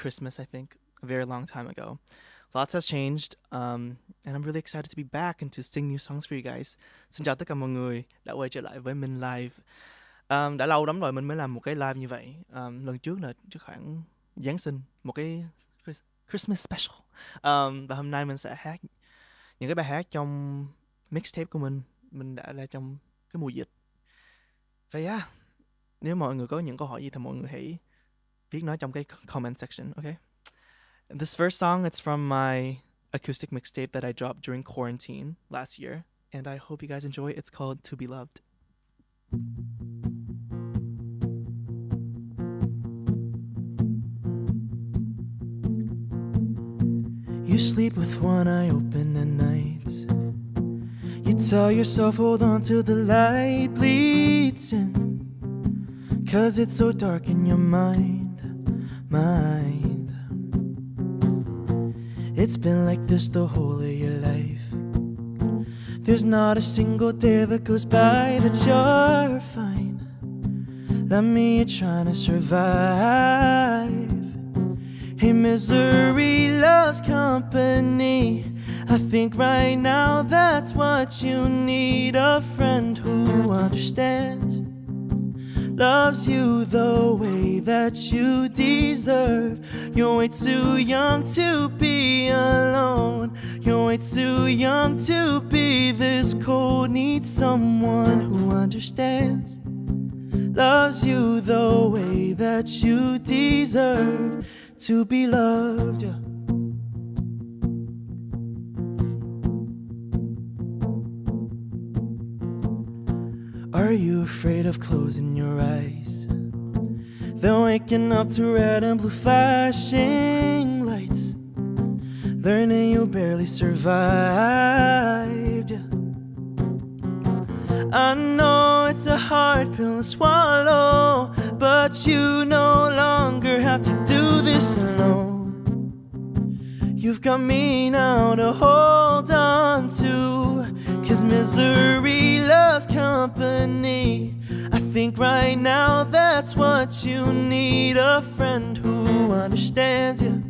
Christmas, I think, a very long time ago. Lots has changed, and I'm really excited to be back and to sing new songs for you guys. Xin chào tất cả mọi người đã quay trở lại với Minh Live. Đã lâu lắm rồi mình mới làm một cái live như vậy. Lần trước là trước khoảng Giáng sinh, một cái Christmas special. Và hôm nay mình sẽ hát những cái bài hát trong mixtape của mình đã ra trong cái mùa dịch. Và yeah, nếu mọi người có những câu hỏi gì thì mọi người hãy viết nói trong cái comment section, okay? And this first song, it's from my acoustic mixtape that I dropped during quarantine last year, and I hope you guys enjoy. It's called To Be Loved. You sleep with one eye open at night. You tell yourself, hold on till the light bleeds in, 'cause it's so dark in your mind. It's been like this the whole of your life. There's not a single day that goes by that you're fine. Like me, you're trying to survive. Hey, misery loves company. I think right now that's what you need. A friend who understands, loves you the way that you deserve. You're way too young to be alone. You're way too young to be this cold. Need someone who understands, loves you the way that you deserve to be loved. Yeah. Are you afraid of closing your eyes, then waking up to red and blue flashing lights, learning you barely survived? Yeah. I know it's a hard pill to swallow, but you no longer have to do this alone. You've got me now to hold on to, 'cause misery loves company. I think right now that's what you need. A friend who understands you,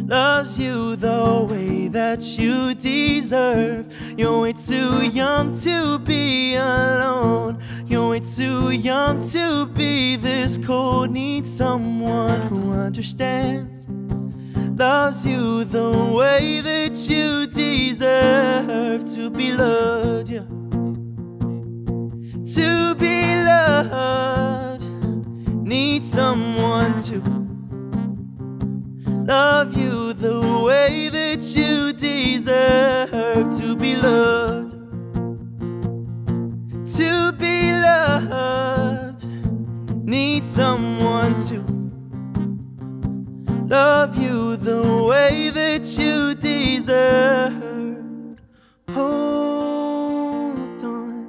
loves you the way that you deserve. You're way too young to be alone. You're way too young to be this cold. Need someone who understands, loves you the way that you deserve to be loved. Yeah. To be loved, need someone to love you the way that you deserve to be loved. To be loved, need someone to love you the way that you deserve. Hold on,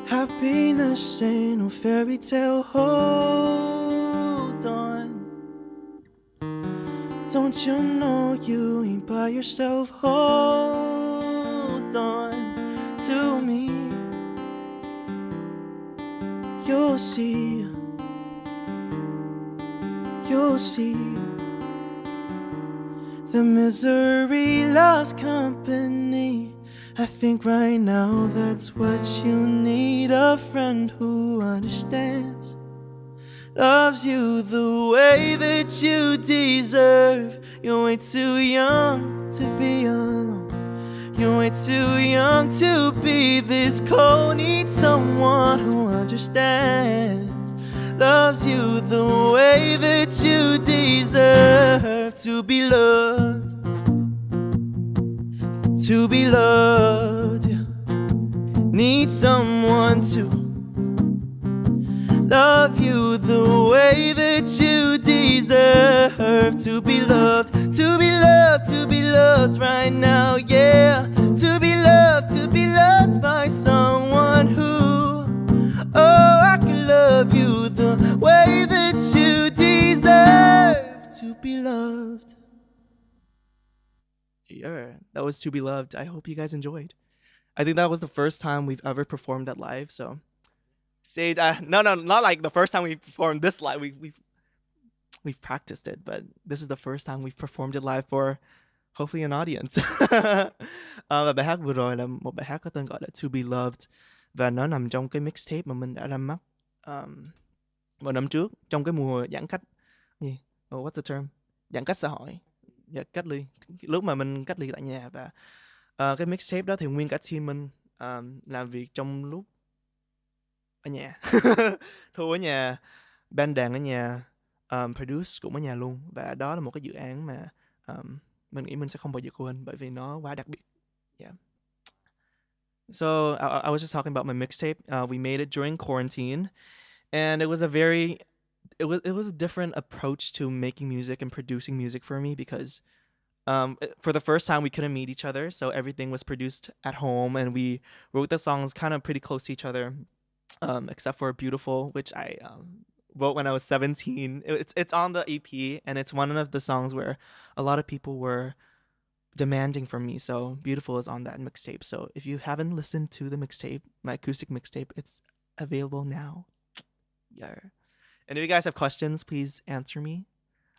happiness ain't no fairy tale. Hold on, don't you know you ain't by yourself? Hold on to me, you'll see. You'll see, the misery loves company. I think right now that's what you need. A friend who understands, loves you the way that you deserve. You're way too young to be alone. You're way too young to be this cold. Need someone who understands, loves you the way that you deserve to be loved. To be loved, need someone to love you the way that you deserve to be loved. To be loved, to be loved right now, yeah. To be loved by someone who, oh, I can love you the way that you deserve to be loved. Yeah, that was To Be Loved. I hope you guys enjoyed. I think that was the first time we've ever performed that live, so say no, not like the first time we performed this live. we've practiced it, but this is the first time we've performed it live for hopefully an audience. Và bài hát vừa rồi là một bài hát có tên gọi là To Be Loved, và nó nằm trong cái mixtape mà mình đã ra mắt vào năm trước trong cái mùa giãn cách gì? Oh, what's the term? Giãn cách xã hội. Cách ly. Lúc mà mình cách ly tại nhà, và cái mixtape đó thì nguyên cả team mình làm việc trong lúc ở nhà. Thu ở nhà, band đàn ở nhà, produce cũng ở nhà luôn. Và đó là một cái dự án mà mình nghĩ mình sẽ không bao giờ quên bởi vì nó quá đặc biệt. Yeah. So I was just talking about my mixtape. We made it during quarantine, and it was a different approach to making music and producing music for me because for the first time we couldn't meet each other, so everything was produced at home, and we wrote the songs kind of pretty close to each other, except for Beautiful, which I wrote when I was 17. It's on the EP, and it's one of the songs where a lot of people were demanding from me, so Beautiful is on that mixtape. So if you haven't listened to the mixtape, my acoustic mixtape, it's available now. Yeah. And if you guys have questions, please answer me.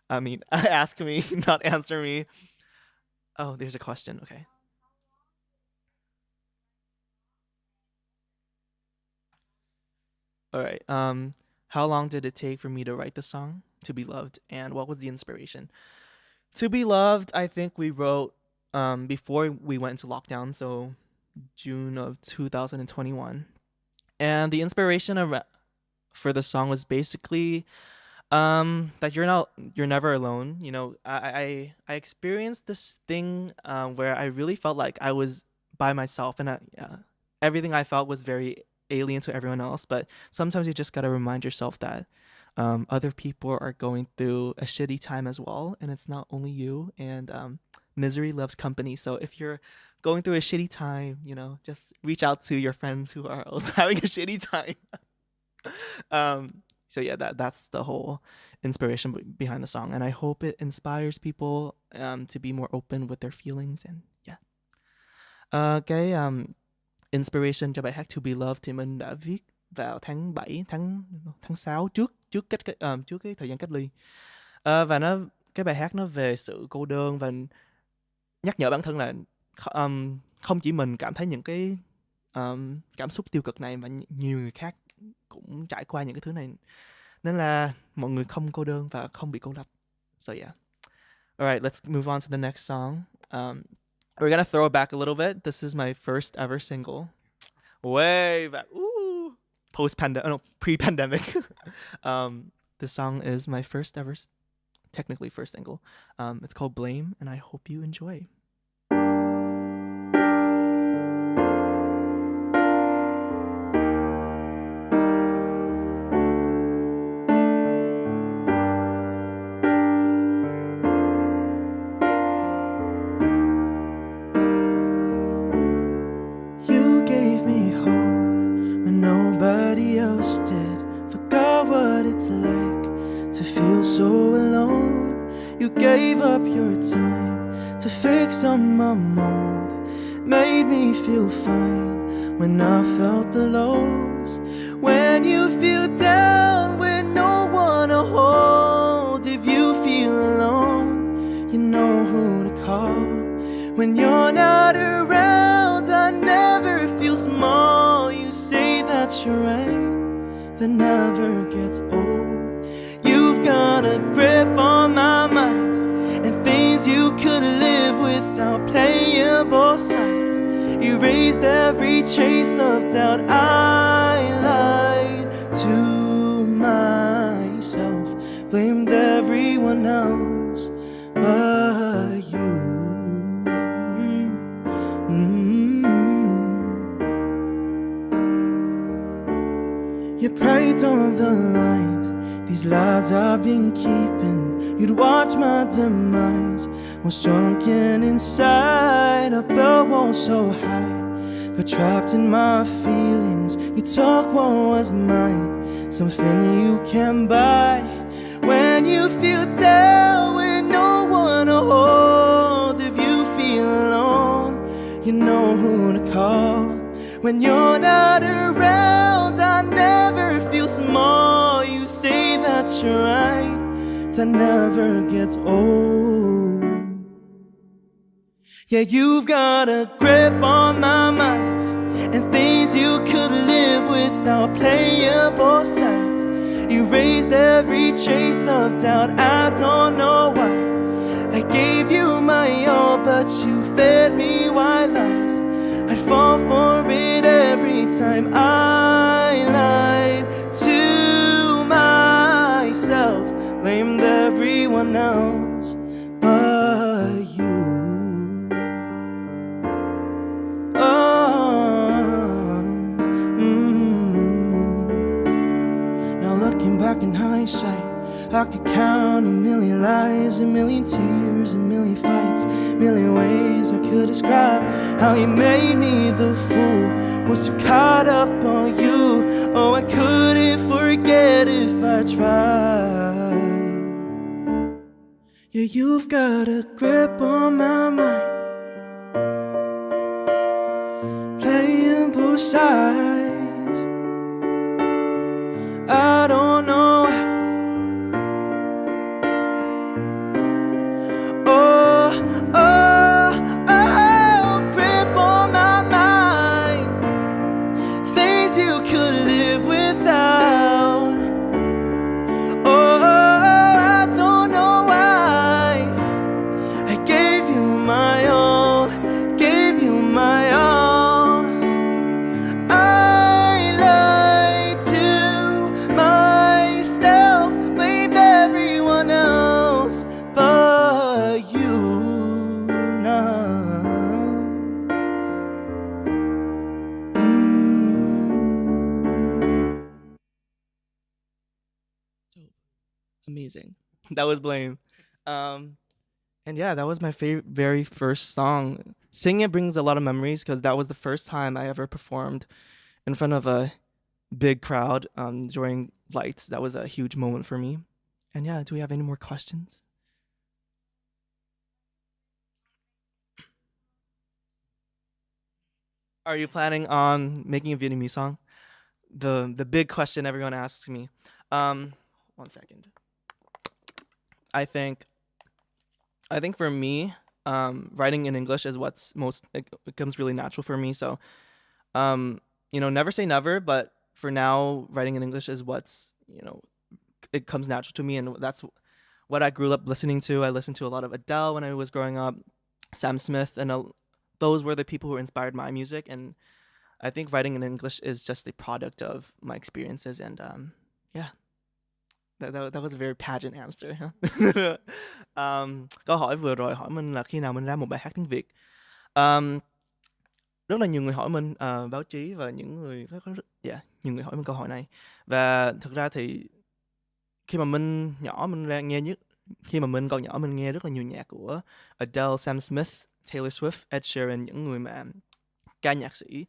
I mean, ask me, not answer me. Oh, there's a question. Okay. All right. How long did it take for me to write the song To Be Loved, and what was the inspiration? To Be Loved, I think we wrote before we went into lockdown, so June of 2021. And the inspiration for the song was basically that you're never alone. You know, I experienced this thing where I really felt like I was by myself, and everything I felt was very alien to everyone else. But sometimes you just gotta remind yourself that other people are going through a shitty time as well, and it's not only you. And misery loves company. So if you're going through a shitty time, you know, just reach out to your friends who are also having a shitty time. So yeah, that's the whole inspiration behind the song, and I hope it inspires people to be more open with their feelings. And yeah, cái inspiration cho bài hát To Be Loved thì mình đã viết vào tháng 7, tháng 6 trước cái thời gian cách ly. Và cái bài hát nó về sự cô đơn và nhắc nhở bản thân là không chỉ mình cảm thấy những cái cảm xúc tiêu cực này, mà nhiều người khác cũng trải qua những cái thứ này, nên là mọi người không cô đơn và không bị cô lập. So yeah. Alright, let's move on to the next song. We're gonna throw it back a little bit. This is my first ever single. Way back. Ooh. Pre-pandemic. This song is my technically first single. It's called Blame, and I hope you enjoy. You gave me hope when nobody else did. Forgot what it's like to feel so alone. You gave up your time to fix on my mold. Made me feel fine when I felt the lows. When you feel down with no one to hold. If you feel alone, you know who to call. When you're not around, I never feel small. You say that you're right, that never gets old. You've got a grip on my mind, and things you could live without, playing both sides. Erased every trace of doubt. I lied to myself, blamed everyone else but you. Your pride's on the line, these lies I've been keeping. You'd watch my demise, was drunken inside. I built walls so high, got trapped in my feelings. You took what was mine, something you can buy. When you feel down with no one to hold. If you feel alone, you know who to call. When you're not around, I never feel small. You say that you're right, that never gets old. Yeah, you've got a grip on my mind, and things you could live without, playing both sides. Erased every trace of doubt, I don't know why. I gave you my all, but you fed me white lies. I'd fall for it every time I lied to myself. Blamed everyone else but you. Now looking back in hindsight, I could count a million lies, a million tears, a million fights, a million ways I could describe how you made me the fool. Was too caught up on you. Oh, I couldn't forget if I tried. Yeah, you've got a grip on my mind, playing both sides. I don't know. Oh, oh, oh, grip on my mind, things you could live without. Oh, I don't know why. I gave you my all, gave you my all. I lied to myself, blamed everyone else but you now. Amazing. That was Blame. And yeah, that was my very first song. Singing it brings a lot of memories because that was the first time I ever performed in front of a big crowd during Lights. That was a huge moment for me. And yeah, do we have any more questions? Are you planning on making a Vietnamese song? The big question everyone asks me. 1 second. I think for me, writing in English is what's it comes really natural for me. So, never say never, but for now, writing in English is what's, it comes natural to me, and that's what I grew up listening to. I listened to a lot of Adele when I was growing up, Sam Smith, and those were the people who inspired my music. And I think writing in English is just a product of my experiences, and yeah. That was a very pageant answer. Huh? Câu hỏi vừa rồi hỏi mình là khi nào mình ra một bài hát tiếng Việt. Um, Rất là nhiều người hỏi mình, báo chí và những người nhiều người hỏi mình câu hỏi này. Và thực ra thì khi mà mình nhỏ mình khi mà mình còn nhỏ mình nghe rất là nhiều nhạc của Adele, Sam Smith, Taylor Swift, Ed Sheeran, những người mà ca nhạc sĩ.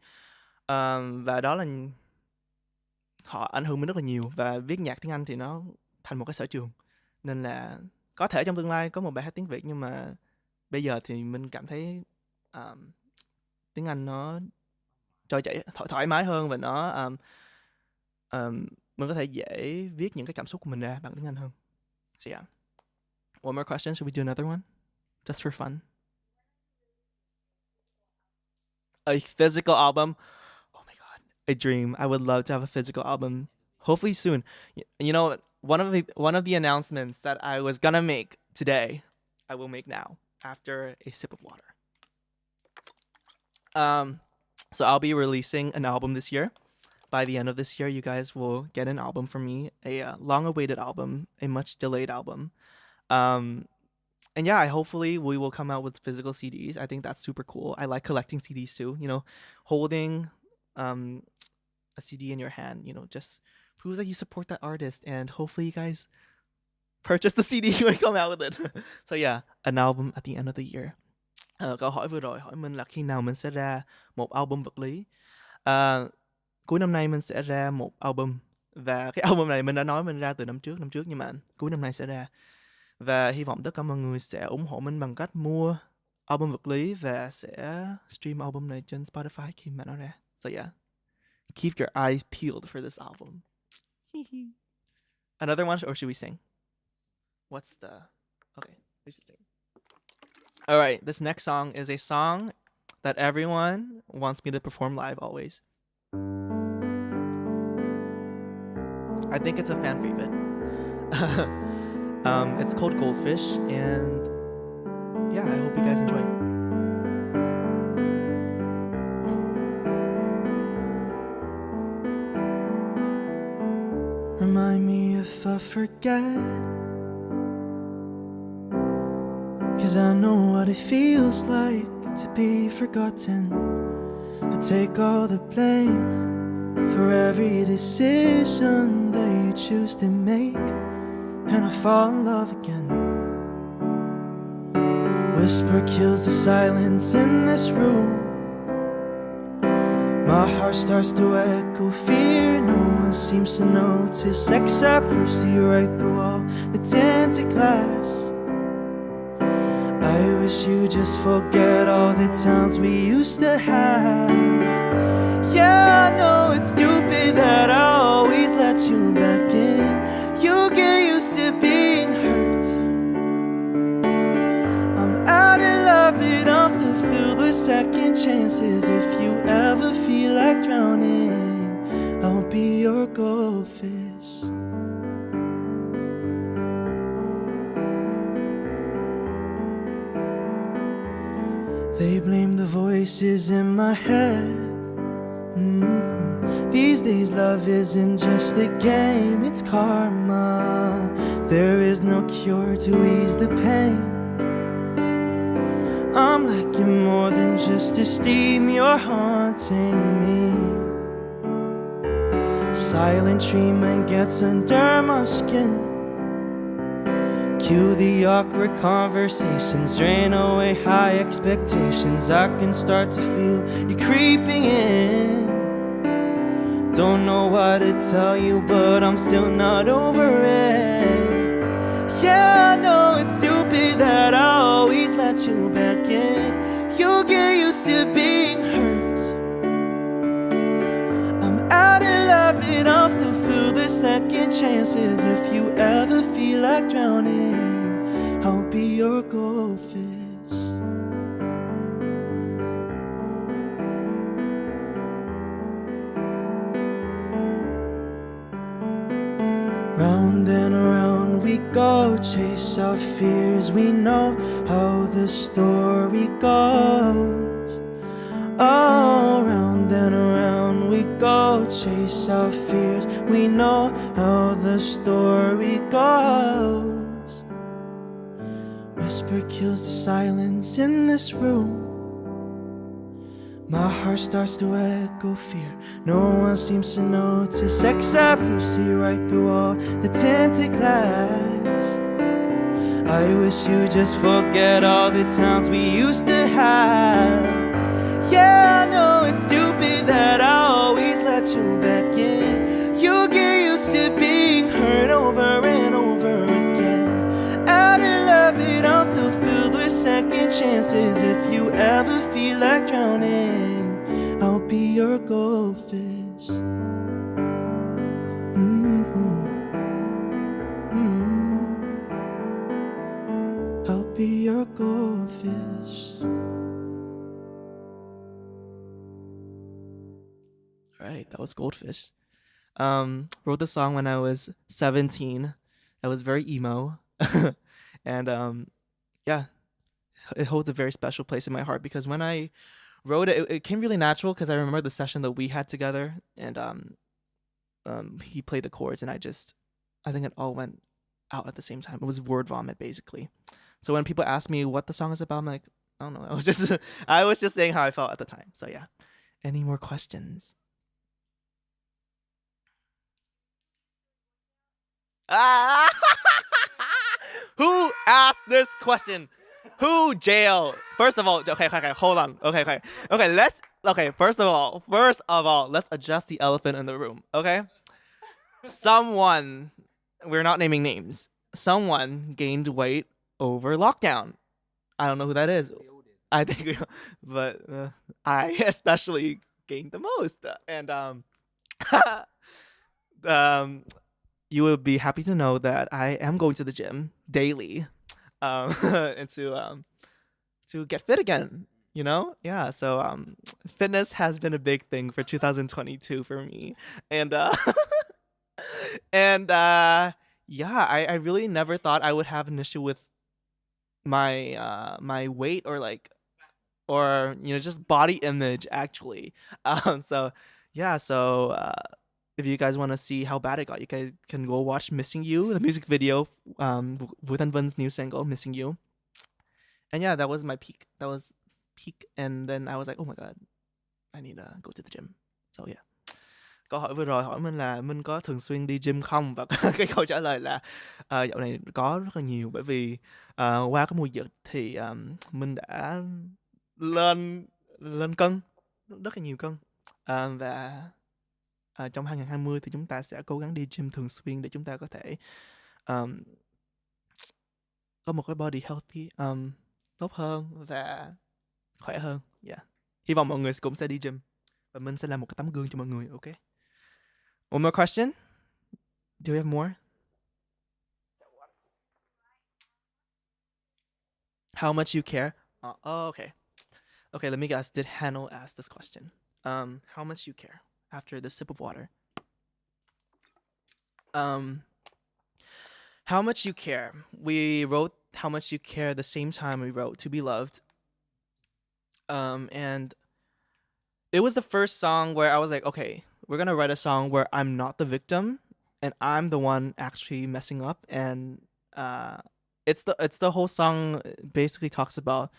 Và đó là họ ảnh hưởng mình rất là nhiều, và viết nhạc tiếng Anh thì nó thành một cái sở trường, nên là có thể trong tương lai có một bài hát tiếng Việt, nhưng mà bây giờ thì mình cảm thấy tiếng Anh nó trôi chảy thoải mái hơn, và nó mình có thể dễ viết những cái cảm xúc của mình ra bằng tiếng Anh hơn. So yeah. One more question. Should we do another one? Just for fun. A physical album. Oh my god. A dream. I would love to have a physical album. Hopefully soon. You know, one of the announcements that I was gonna make today, I will make now after a sip of water. So I'll be releasing an album this year. By the end of this year, you guys will get an album from me, a long-awaited album, a much-delayed album. And yeah, hopefully we will come out with physical CDs. I think that's super cool. I like collecting CDs too. Holding a CD in your hand, just proves that you support that artist, and hopefully you guys purchase the CD when you come out with it. So yeah, an album at the end of the year. Câu hỏi vừa rồi hỏi mình là khi nào mình sẽ ra một album vật lý. Cuối năm nay mình sẽ ra một album, và cái album này mình đã nói mình ra từ năm trước, nhưng mà cuối năm nay sẽ ra. Và hy vọng tất cả mọi người sẽ ủng hộ mình bằng cách mua album vật lý và sẽ stream album này trên Spotify khi mà nó ra. So yeah, keep your eyes peeled for this album. Another one, or should we sing? what's the okay? Here's the thing. All right, this next song is a song that everyone wants me to perform live always. I think it's a fan favorite. It's called Goldfish, and yeah, I hope you guys enjoy. Remind me if I forget, 'cause I know what it feels like to be forgotten. I take all the blame for every decision that you choose to make, and I fall in love again. Whisper kills the silence in this room. My heart starts to echo fear no one seems to notice except you see right through all the tinted glass. I wish you just forget all the times we used to have. Yeah, I know it's stupid that I always let you back in. You get used to being hurt. I'm out of love, but I'll still filled with second chances. If you ever feel like drowning, I'll be your goldfish. They blame the voices in my head. These days love isn't just a game, it's karma. There is no cure to ease the pain. I'm like you're more than just a steam, you're haunting me. Silent treatment gets under my skin. Cue the awkward conversations, drain away high expectations. I can start to feel you creeping in. Don't know what to tell you, but I'm still not over it. Yeah, I know it's stupid that I always let you back in. You get used to being hurt. I'm out of love, but I'll still feel the second chances. If you ever feel like drowning, I'll be your goldfish. Round and around we go, chase our fears. We know how the story goes. Oh, round and around we go, chase our fears. We know how the story goes. Whisper kills the silence in this room. My heart starts to echo fear. No one seems to notice except you see right through all the tinted glass. I wish you just forget all the times we used to have. Yeah, I know it's stupid that I always let you back in. You get used to being hurt over and over again. Out of love, it I'll still filled with second chances. If you ever feel like drowning, I'll be your goldfish. I'll be your goldfish. Alright, that was Goldfish. Wrote the song when I was 17. I was very emo. And yeah, it holds a very special place in my heart because when I wrote it, it came really natural because I remember the session that we had together, and he played the chords, and I think it all went out at the same time. It was word vomit basically. So when people ask me what the song is about, I'm like, I don't know. I was just saying how I felt at the time. So yeah. Any more questions? Ah! Who asked this question? Who jail? First of all, okay, hold on. Okay. First of all, let's address the elephant in the room. Okay. Someone, we're not naming names. Someone gained weight over lockdown. I don't know who that is. I think, but I especially gained the most, and you will be happy to know that I am going to the gym daily, and to get fit again. You know, yeah. So fitness has been a big thing for 2022 for me, and and yeah, I really never thought I would have an issue with my weight or like or just body image actually. So yeah, so if you guys want to see how bad it got, you guys can go watch "Missing You," the music video, Vũ Thanh Vân's new single "Missing You." And yeah, that was my peak. That was peak, and then I was like, oh my god, I need to go to the gym. So yeah. Câu hỏi vừa rồi hỏi mình là Minh có thường xuyên đi gym không, và cái câu trả lời là dạo này có rất là nhiều, bởi vì qua cái mùa dịch thì Minh đã lên lên cân rất là nhiều cân. Và trong 2020 thì chúng ta sẽ cố gắng đi gym thường xuyên để chúng ta có thể có một cái body healthy tốt hơn và khỏe hơn. Yeah. Hy vọng mọi người cũng sẽ đi gym và Minh sẽ là một cái tấm gương cho mọi người. Ok. One more question. Do we have more? How much you care? Okay. Okay, let me guess. Did Hanno ask this question? How much you care after this sip of water? How much you care. We wrote How Much You Care the same time we wrote To Be Loved. And it was the first song where I was like, okay, we're gonna write a song where I'm not the victim and I'm the one actually messing up. And it's the whole song basically talks about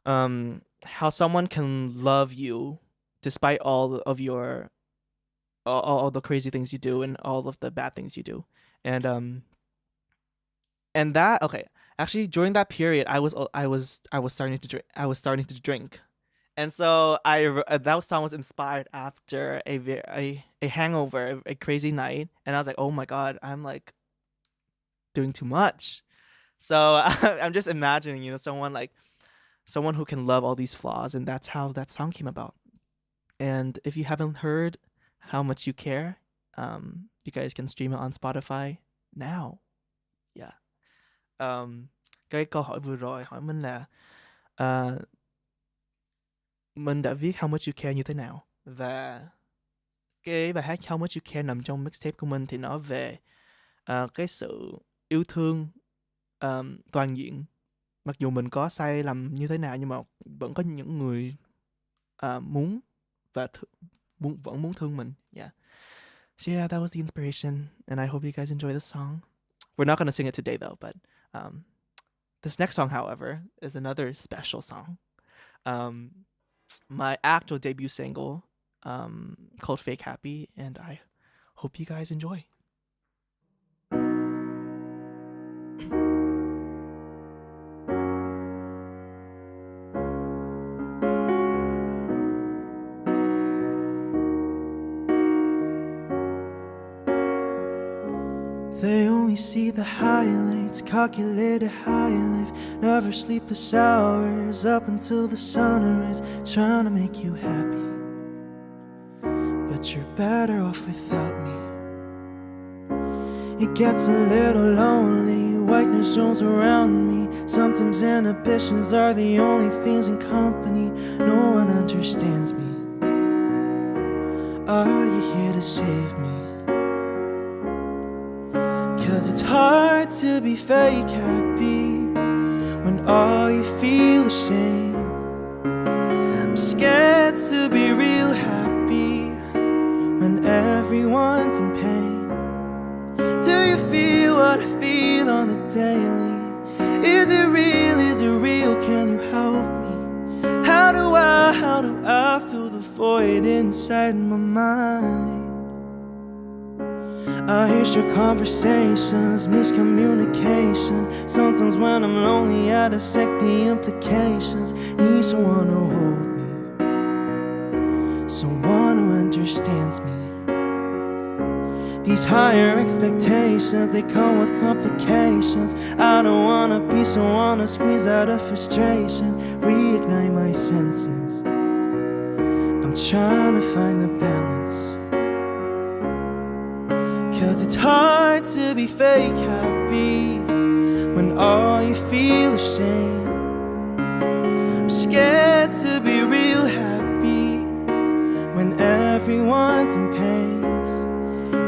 how someone can love you despite all of your all the crazy things you do and all of the bad things you do. And that, okay, actually during that period I was starting to drink. And so that song was inspired after a hangover, a crazy night, and I was like, oh my god, I'm like doing too much. So I'm just imagining, someone who can love all these flaws, and that's how that song came about. And if you haven't heard How Much You Care, you guys can stream it on Spotify now. Yeah. Cái câu hỏi vừa rồi hỏi mình là mình đã viết How Much You Care như thế nào, và cái bài hát How Much You Care nằm trong mixtape của mình thì nói về cái sự yêu thương toàn diện. Mặc dù mình có sai lầm như thế nào nhưng mà vẫn có những người muốn và vẫn muốn thương mình. Yeah. So yeah, that was the inspiration, and I hope you guys enjoy this song. We're not gonna sing it today though, but this next song, however, is another special song. My actual debut single, called Fake Happy, and I hope you guys enjoy. They only see the highlights, calculated high life. Never sleepless hours up until the sunrise, trying to make you happy. But you're better off without me. It gets a little lonely, whiteness rolls around me. Sometimes inhibitions are the only things in company. No one understands me. Are you here to save me? 'Cause it's hard to be fake happy when all you feel is shame. I'm scared to be real happy when everyone's in pain. Do you feel what I feel on the daily? Is it real? Is it real? Can you help me? How do I fill the void inside my mind? I hear short conversations, miscommunication. Sometimes when I'm lonely I dissect the implications. Need someone to hold me, someone who understands me. These higher expectations, they come with complications. I don't wanna be someone to squeeze out of frustration, reignite my senses. I'm trying to find the balance. 'Cause it's hard to be fake happy when all you feel is shame. I'm scared to be real happy when everyone's in pain.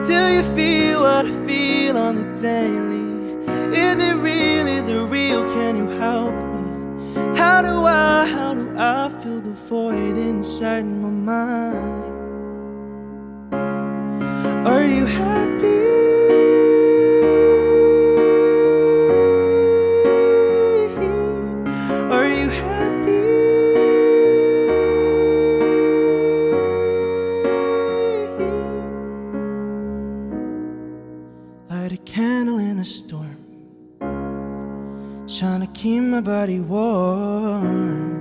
Do you feel what I feel on the daily? Is it real, is it real, can you help me? How do I fill the void inside my mind? Are you happy? Are you happy? Light a candle in a storm, trying to keep my body warm.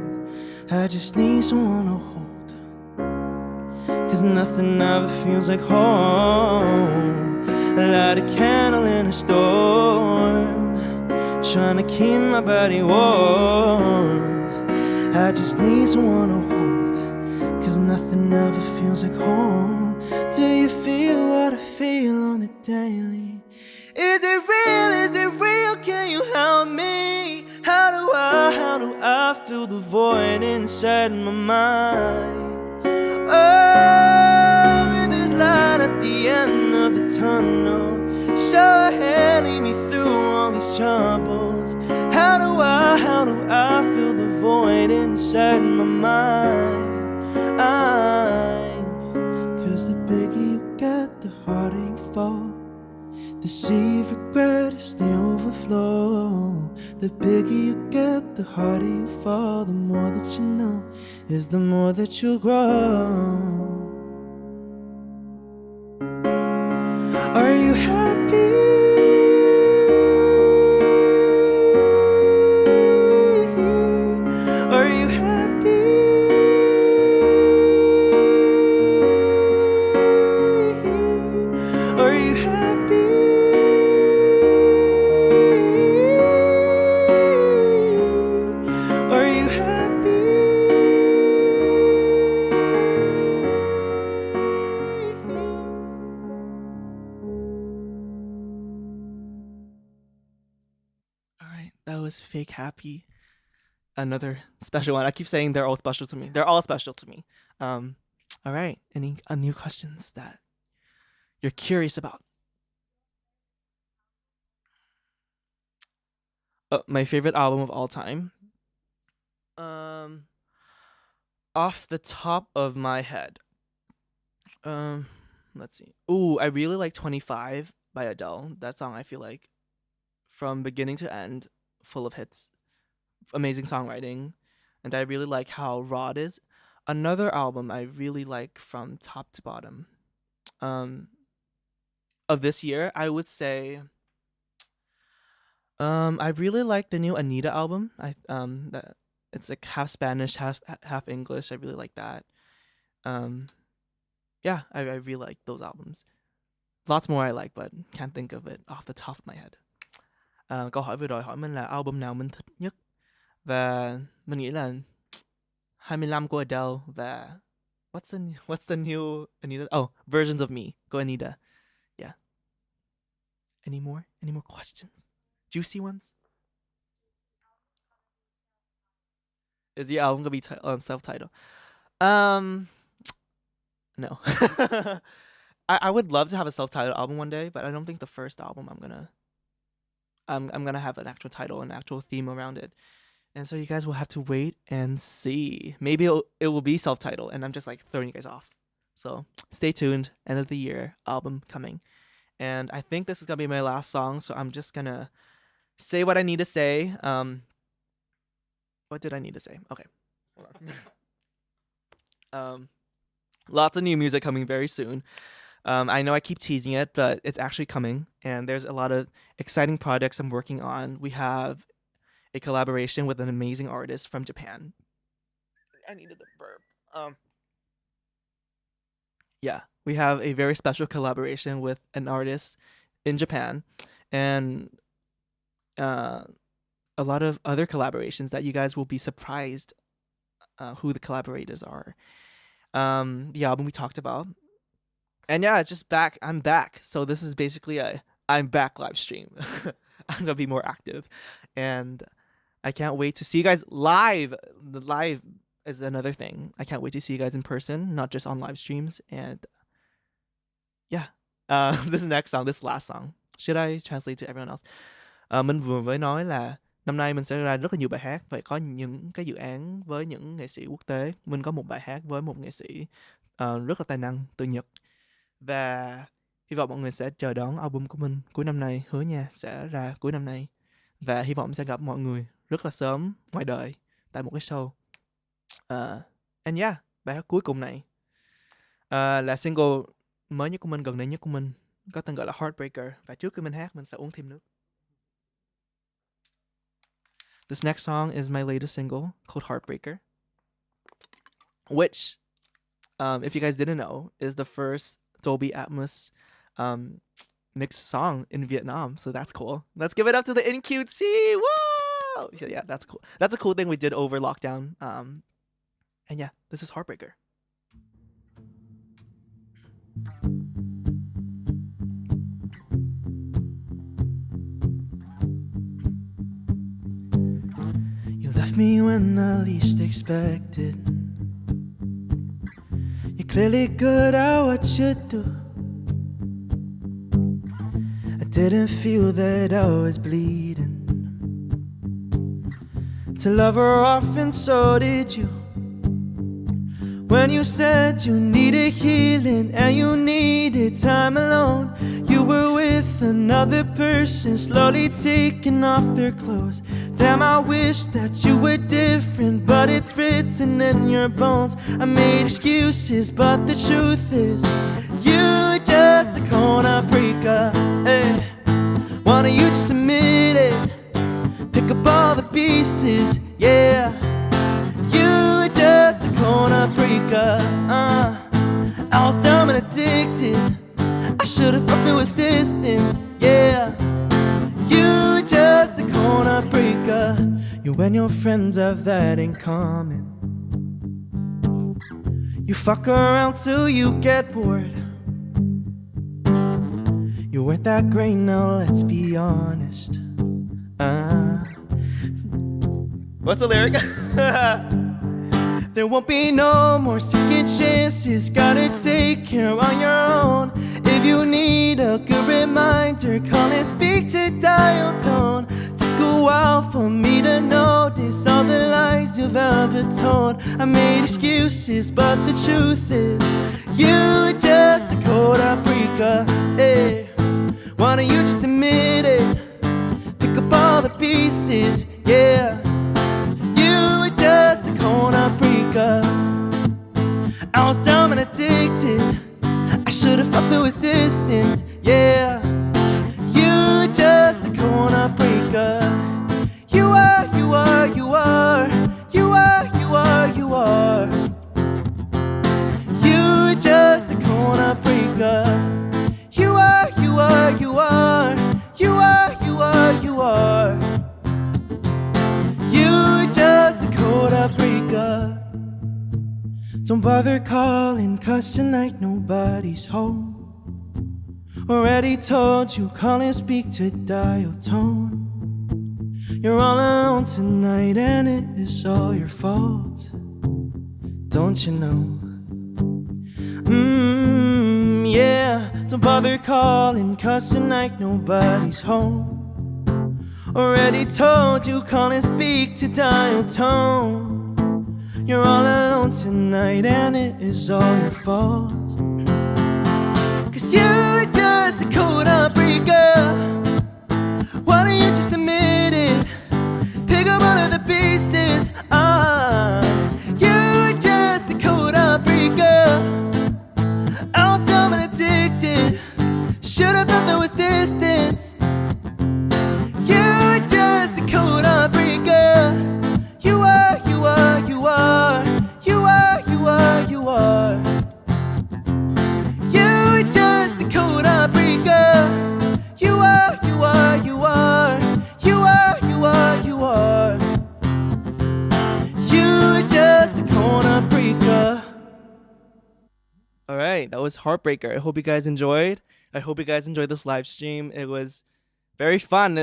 I just need someone to hold, 'cause nothing ever feels like home. Light a candle in a storm, trying to keep my body warm. I just need someone to hold, 'cause nothing ever feels like home. Do you feel what I feel on the daily? Is it real, is it real, can you help me? How do I fill the void inside my mind? Oh, and there's light at the end of the tunnel. Show ahead, lead me through all these troubles. How do I fill the void inside my mind? 'Cause the bigger you get, the harder you fall. The sea of regret is the overflow. The bigger you get, the harder you fall. The more that you know is the more that you'll grow. Are you happy? Are you happy? Are you happy? Are you happy? All right, that was Fake Happy. Another special one. I keep saying they're all special to me. They're all special to me. All right, any new questions that you're curious about? My favorite album of all time. Um, Off the top of my head, um, let's see. Ooh, I really like 25 by Adele. That song, I feel like, from beginning to end, full of hits, amazing songwriting, and I really like how raw it is. Another album I really like from top to bottom, um, of this year, I would say, I really like the new Anita album. That it's like half Spanish, half English. I really like that. Um, yeah, I really like those albums. Lots more I like, but can't think of it off the top of my head. Câu hỏi vừa rồi hỏi mình là album nào mình thích nhất, và mình nghĩ là 25 của Adele và what's the new Anita? Oh, Versions of Me của Anita. Yeah. Any more questions? Juicy ones? Is the album gonna be self-titled? No. I would love to have a self-titled album one day, but I don't think the first album I'm gonna have an actual title, an actual theme around it. And so you guys will have to wait and see. Maybe it will be self-titled, and I'm just like throwing you guys off. So stay tuned. End of the year album coming, and I think this is gonna be my last song. So I'm just gonna say what I need to say. What did I need to say? Okay. Hold on. Lots of new music coming very soon. I know I keep teasing it, but it's actually coming, and there's a lot of exciting projects I'm working on. We have a collaboration with an amazing artist from Japan. I needed a burp. Yeah, we have a very special collaboration with an artist in Japan, and a lot of other collaborations that you guys will be surprised who the collaborators are. The album we talked about, And yeah, it's just back. I'm back. So this is basically a I'm back live stream. I'm gonna be more active, and I can't wait to see you guys live. The live is another thing. I can't wait to see you guys in person, not just on live streams. And yeah, this next song, this last song, should I translate to everyone else? Mình vừa mới nói là năm nay mình sẽ ra rất là nhiều bài hát, vậy có những cái dự án với những nghệ sĩ quốc tế. Mình có một bài hát với một nghệ sĩ rất là tài năng từ Nhật, và hy vọng mọi người sẽ chờ đón album của mình cuối năm nay. Hứa nha, sẽ ra cuối năm nay, và hy vọng sẽ gặp mọi người rất là sớm ngoài đời tại một cái show. And yeah, bài hát cuối cùng này là single mới nhất của mình, gần đây nhất của mình, có tên gọi là Heartbreaker. Và trước khi mình hát, mình sẽ uống thêm nước. This next song is my latest single called Heartbreaker, which, if you guys didn't know, is the first Dolby Atmos mixed song in Vietnam. So that's cool. Let's give it up to the NQT. Whoa! Yeah, that's cool. That's a cool thing we did over lockdown. And yeah, this is Heartbreaker. You left me when I least expected. You're clearly good at what you do. I didn't feel that I was bleeding. To love her off, and so did you. When you said you needed healing and you needed time alone, you were with another person, slowly taking off their clothes. Damn, I wish that you were different, but it's written in your bones. I made excuses, but the truth is, you just a corner breaker. Hey, why don't you just admit it? Pick up all the pieces, yeah. You just a corner breaker. I was dumb and addicted. I should've thought there was distance, yeah. You just a corner breaker. You and your friends have that in common. You fuck around till you get bored. You weren't that great, now let's be honest. What's the lyric? There won't be no more second chances. Gotta take care on your own. If you need a good reminder, call and speak to dial tone. Took a while for me to notice all the lies you've ever told. I made excuses, but the truth is, you just a cold heartbreaker. Hey, why don't you just admit it? Pick up all the pieces, yeah. You were just a cold heartbreaker. I was dumb and addicted. I should've thought there was distance, yeah. You just a cold heartbreaker. You are, you are, you are. You are, you are, you are. You just a cold heartbreaker. You are, you are, you are. You are, you are, you are. You just a cold heartbreaker. Don't bother calling, 'cause tonight nobody's home. Already told you, call and speak to dial tone. You're all alone tonight and it is all your fault. Don't you know? Yeah. Don't bother calling, 'cause tonight nobody's home. Already told you, call and speak to dial tone. You're all alone tonight and it is all your fault. 'Cause you're just a cold heartbreaker. Why don't you just admit it? Pick up all of the pieces. You're just a cold heartbreaker. I was dumb and addicted. Should've thought there was distance. You're just a cold heartbreaker. You are, you are, you are. You are, you are, you are. You're just a cold heartbreaker. You are, you are, you are. You are, you are, you are. right, that was Heartbreaker. I hope you guys enjoyed. I hope you guys enjoyed this live stream. It was very fun.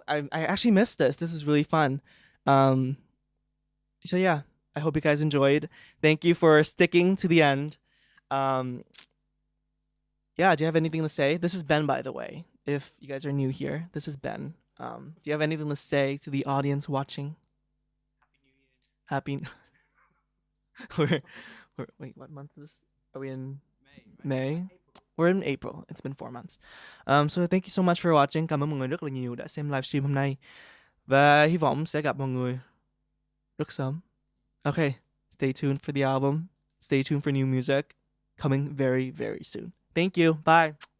I actually missed this. This is really fun. Um, so yeah, I hope you guys enjoyed. Thank you for sticking to the end. Um, yeah, do you have anything to say? This is Ben, by the way. If you guys are new here, this is Ben. Do you have anything to say to the audience watching? Happy. we're, wait, what month is this? Are we in May? We're in April. It's been 4 months. So thank you so much for watching. Cảm ơn mọi người rất là nhiều đã xem livestream hôm nay. Và hy vọng sẽ gặp mọi người rất sớm. Okay, stay tuned for the album. Stay tuned for new music coming very, very soon. Thank you. Bye.